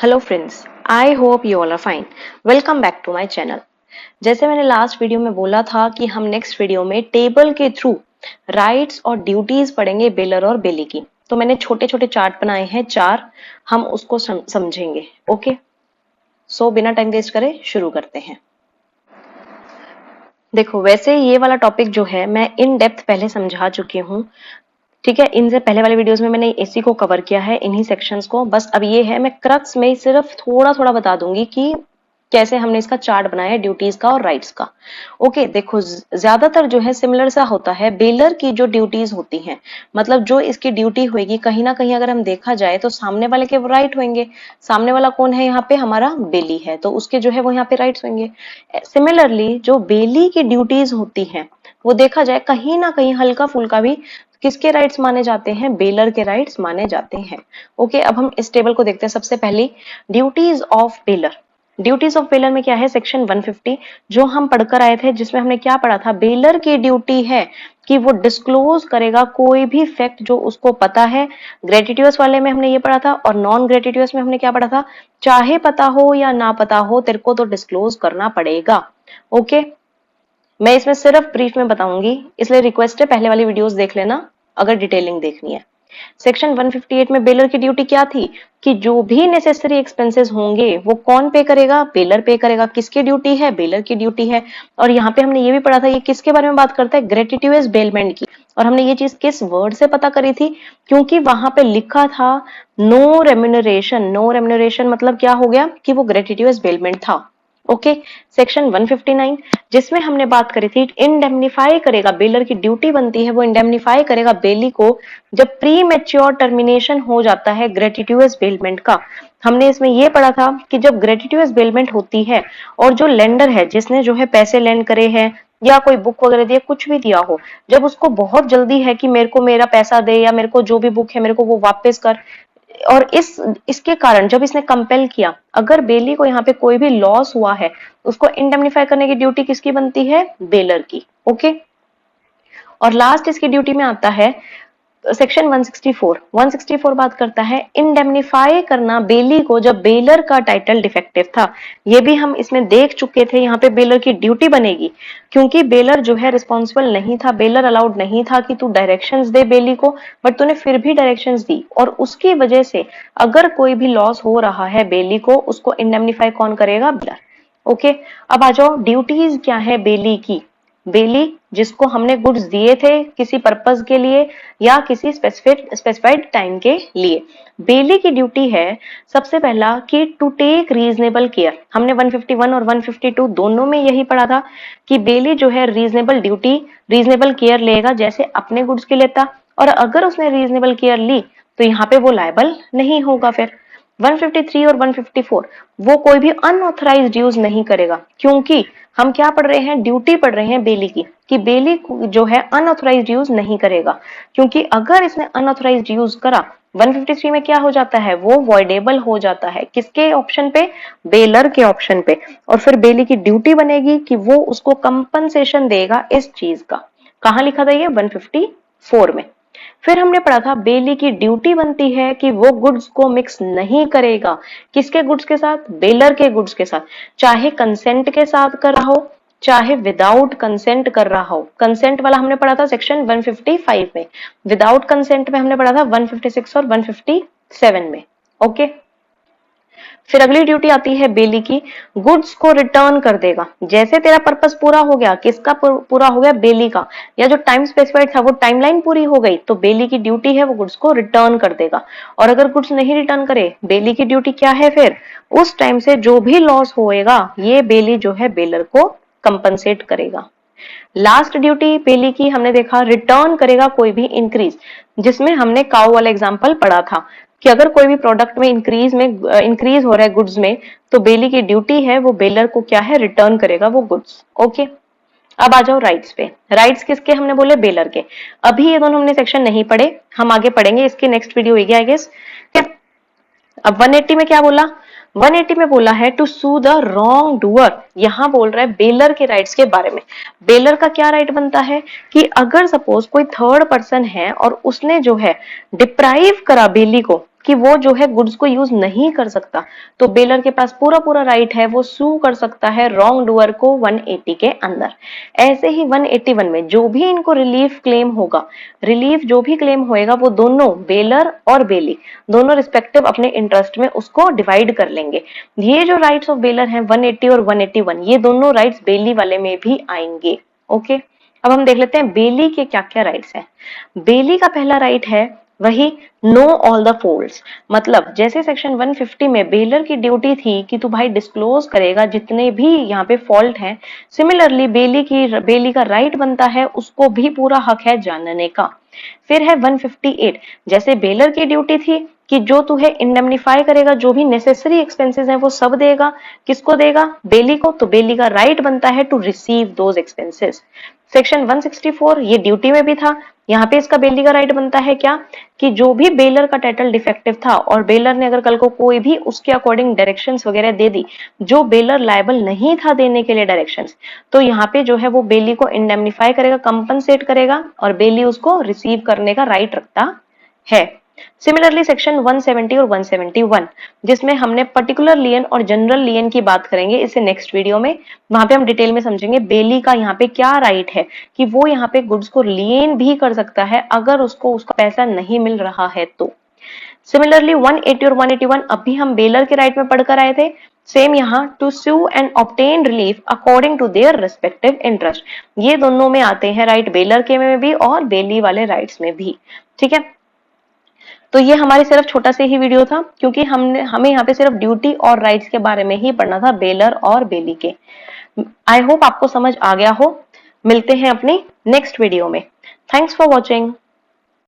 Hello friends, I hope you all are fine. Welcome back to my channel. जैसे मैंने last video में बोला था कि हम नेक्स्ट वीडियो में टेबल के थ्रू राइट्स और ड्यूटीज पढ़ेंगे बेलर और बेली की। तो मैंने छोटे छोटे चार्ट बनाए हैं चार, हम उसको समझेंगे। ओके, सो बिना टाइम वेस्ट करे शुरू करते हैं। देखो, वैसे ये वाला टॉपिक जो है मैं इन डेप्थ पहले समझा चुकी हूँ। ठीक है, इनसे पहले वाले वीडियोस में मैंने इसी को कवर किया है, इन्हीं सेक्शंस को। बस अब ये है, मैं क्रक्स में सिर्फ थोड़ा थोड़ा बता दूंगी कि कैसे हमने इसका चार्ट बनाया है ड्यूटीज का और राइट्स का। ओके, देखो ज्यादातर जो है सिमिलर सा होता है। बेलर की जो ड्यूटीज होती हैं, मतलब जो इसकी ड्यूटी होगी, कहीं ना कहीं अगर हम देखा जाए तो सामने वाले के राइट होंगे। सामने वाला कौन है यहाँ पे? हमारा बेली है, तो उसके जो है वो यहाँ पे राइट्स होंगे। सिमिलरली जो बेली की ड्यूटीज होती हैं, वो देखा जाए कहीं ना कहीं हल्का फुल्का भी किसके राइट्स माने जाते हैं? बेलर के राइट्स माने जाते हैं। ओके, अब हम इस टेबल को देखते हैं। सबसे पहली duties of baler. Duties of baler में क्या है? सेक्शन 150 जो हम पढ़कर आए थे, जिसमें हमने क्या पढ़ा था? बेलर की ड्यूटी है कि वो डिस्क्लोज करेगा कोई भी फैक्ट जो उसको पता है। ग्रेटिट्यूस वाले में हमने ये पढ़ा था, और नॉन ग्रेटिट्यूस में हमने क्या पढ़ा था? चाहे पता हो या ना पता हो, तेरे को तो डिस्क्लोज करना पड़ेगा। ओके, मैं इसमें सिर्फ ब्रीफ में बताऊंगी, इसलिए रिक्वेस्ट है पहले वाली वीडियोस देख लेना अगर डिटेलिंग देखनी है। सेक्शन 158 में बेलर की ड्यूटी क्या थी? कि जो भी नेसेसरी एक्सपेंसेस होंगे वो कौन पे करेगा? बेलर पे करेगा। किसकी ड्यूटी है? बेलर की ड्यूटी है। और यहाँ पे हमने ये भी पढ़ा था, ये किसके बारे में बात करता है? ग्रेटिट्यूअस बेलमेंट की। और हमने ये चीज किस वर्ड से पता करी थी? क्योंकि वहां पे लिखा था नो रेम्यूनरेशन। नो रेम्यूनरेशन मतलब क्या हो गया? कि वो ग्रेटिट्यूअस बेलमेंट था। ओके, सेक्शन 159 जिसमें हमने बात करी थी इंडेमनीफाई करेगा। बेलर की ड्यूटी बनती है वो इंडेमनीफाई करेगा बेली को जब प्री मेच्योर टर्मिनेशन हो जाता है ग्रेटिट्यूअस बेलमेंट का। हमने इसमें यह पढ़ा था कि जब ग्रेटिट्यूअस बेलमेंट होती है और जो लेंडर है, जिसने जो है पैसे लेंड करे हैं या कोई बुक वगैरह दिया, कुछ भी दिया हो, जब उसको बहुत जल्दी है कि मेरे को मेरा पैसा दे या मेरे को जो भी बुक है मेरे को वो वापस कर, और इसके कारण जब इसने कंपेल किया, अगर बेली को यहाँ पे कोई भी लॉस हुआ है, उसको इंडेमनीफाई करने की ड्यूटी किसकी बनती है? बेलर की। ओके, और लास्ट इसकी ड्यूटी में आता है सेक्शन 164। 164 बात करता है इंडेमनीफाई करना बेली को जब बेलर का टाइटल डिफेक्टिव था। ये भी हम इसमें देख चुके थे। यहाँ पे बेलर की ड्यूटी बनेगी क्योंकि बेलर जो है रिस्पॉन्सिबल नहीं था, बेलर अलाउड नहीं था कि तू डायरेक्शंस दे बेली को, बट तूने फिर भी डायरेक्शंस दी, और उसकी वजह से अगर कोई भी लॉस हो रहा है बेली को, उसको इंडेमनीफाई कौन करेगा? बेलर। ओके, अब आ जाओ ड्यूटीज क्या है बेली की। बेली जिसको हमने गुड्स दिए थे किसी पर्पस के लिए या किसी स्पेसिफाइड टाइम के लिए, बेली की ड्यूटी है सबसे पहला कि टू टेक रीजनेबल केयर। हमने 151 और 152 दोनों में यही पढ़ा था कि बेली जो है रीजनेबल केयर लेगा जैसे अपने गुड्स की लेता, और अगर उसने रीजनेबल केयर ली तो यहाँ पे वो लायबल नहीं होगा। फिर 153 और 154 वो कोई भी अनऑथराइज्ड यूज नहीं करेगा, क्योंकि हम क्या पढ़ रहे हैं? ड्यूटी पढ़ रहे हैं बेली की, कि बेली जो है अनऑथराइज्ड यूज नहीं करेगा, क्योंकि अगर इसने अनऑथराइज्ड यूज करा 153 में क्या हो जाता है? वो वॉइडेबल हो जाता है। किसके ऑप्शन पे? बेलर के ऑप्शन पे। और फिर बेली की ड्यूटी बनेगी कि वो उसको कंपनसेशन देगा इस चीज का। कहां लिखा था ये? 154 में। फिर हमने पढ़ा था बेली की ड्यूटी बनती है कि वो गुड्स को मिक्स नहीं करेगा। किसके गुड्स के साथ? बेलर के गुड्स के साथ। चाहे कंसेंट के साथ कर रहा हो, चाहे विदाउट कंसेंट कर रहा हो। कंसेंट वाला हमने पढ़ा था सेक्शन 155 में, विदाउट कंसेंट में हमने पढ़ा था 156 और 157 में। ओके, फिर अगली ड्यूटी आती है बेली की, गुड्स को रिटर्न कर देगा। जैसे तेरा पर्पस पूरा हो गया, किसका पूरा हो गया? बेली का, या जो टाइम स्पेसिफाइड था वो टाइमलाइन पूरी हो गई, तो बेली की ड्यूटी है वो गुड्स को रिटर्न कर देगा। और अगर गुड्स नहीं रिटर्न करे, बेली की ड्यूटी क्या है? फिर उस टाइम से जो भी लॉस होएगा ये बेली जो है बेलर को कंपनसेट करेगा। लास्ट ड्यूटी बेली की हमने देखा, रिटर्न करेगा कोई भी इंक्रीज, जिसमें हमने काउ वाला एग्जांपल पढ़ा था कि अगर कोई भी प्रोडक्ट में इंक्रीज हो रहा है गुड्स में, तो बेली की ड्यूटी है वो बेलर को क्या है? रिटर्न करेगा वो गुड्स। ओके, अब आ जाओ राइट्स पे। राइट्स किसके हमने बोले? बेलर के। अभी ये दोनों हमने सेक्शन नहीं पढ़े, हम आगे पढ़ेंगे, इसकी नेक्स्ट वीडियो होगी आई गेस। अब 180 में क्या बोला? 180 में बोला है to sue the wrongdoer. यहां बोल रहा है बेलर के राइट्स के बारे में। बेलर का क्या राइट बनता है कि अगर सपोज कोई थर्ड पर्सन है और उसने जो है डिप्राइव करा बेली को, कि वो जो है गुड्स को यूज नहीं कर सकता, तो बेलर के पास पूरा पूरा राइट है, वो सू कर सकता है रॉन्ग डूअर को 180 के अंदर। ऐसे ही 181 में जो भी इनको रिलीफ क्लेम होगा, रिलीफ जो भी क्लेम होएगा वो दोनों बेलर और बेली दोनों रिस्पेक्टिव अपने इंटरेस्ट में उसको डिवाइड कर लेंगे। ये जो राइट्स ऑफ बेलर हैं 180 और 181, ये दोनों राइट्स बेली वाले में भी आएंगे। ओके, अब हम देख लेते हैं बेली के क्या क्या राइट्स हैं। बेली का पहला राइट है वही नो ऑल द फॉल्ट्स, मतलब जैसे सेक्शन 150 में बेलर की ड्यूटी थी कि तू भाई डिस्क्लोज करेगा जितने भी यहाँ पे फॉल्ट हैं, सिमिलरली बेली का राइट बनता है उसको भी पूरा हक है जानने का। फिर है 158, जैसे बेलर की ड्यूटी थी कि जो तू है इंडेमनीफाई करेगा, जो भी नेसेसरी एक्सपेंसेस हैं वो सब देगा। किसको देगा? बेली को। तो बेली का राइट बनता है to receive those expenses. Section 164 ये ड्यूटी में भी था, यहाँ पे इसका बेली का राइट बनता है क्या कि जो भी बेलर का टाइटल डिफेक्टिव था और बेलर ने अगर कल को कोई भी उसके अकॉर्डिंग डायरेक्शंस वगैरह दे दी जो बेलर लायबल नहीं था देने के लिए डायरेक्शंस, तो यहाँ पे जो है वो बेली को इंडेमनीफाई करेगा, कंपनसेट करेगा और बेली उसको रिसीव करने का राइट रखता है। सिमिलरली सेक्शन 170 और 171 जिसमें हमने पर्टिकुलर लियन और जनरल लियन की बात करेंगे इसे नेक्स्ट वीडियो में, वहां पे हम डिटेल में समझेंगे बेली का यहाँ पे क्या राइट है कि वो यहाँ पे गुड्स को लियन भी कर सकता है अगर उसको उसका पैसा नहीं मिल रहा है तो। सिमिलरली 180 और 181 अभी हम बेलर के राइट में पढ़कर आए थे, सेम यहाँ to sue and obtain relief according to their respective interest, ये दोनों में आते हैं राइट, बेलर के में भी और बेली वाले राइट्स में भी। ठीक है, तो ये हमारे सिर्फ छोटा से ही वीडियो था क्योंकि हमें यहाँ पे सिर्फ ड्यूटी और राइट्स के बारे में ही पढ़ना था, बेलर और बेली के। आई होप आपको समझ आ गया हो। मिलते हैं अपनी नेक्स्ट वीडियो में। Thanks for watching.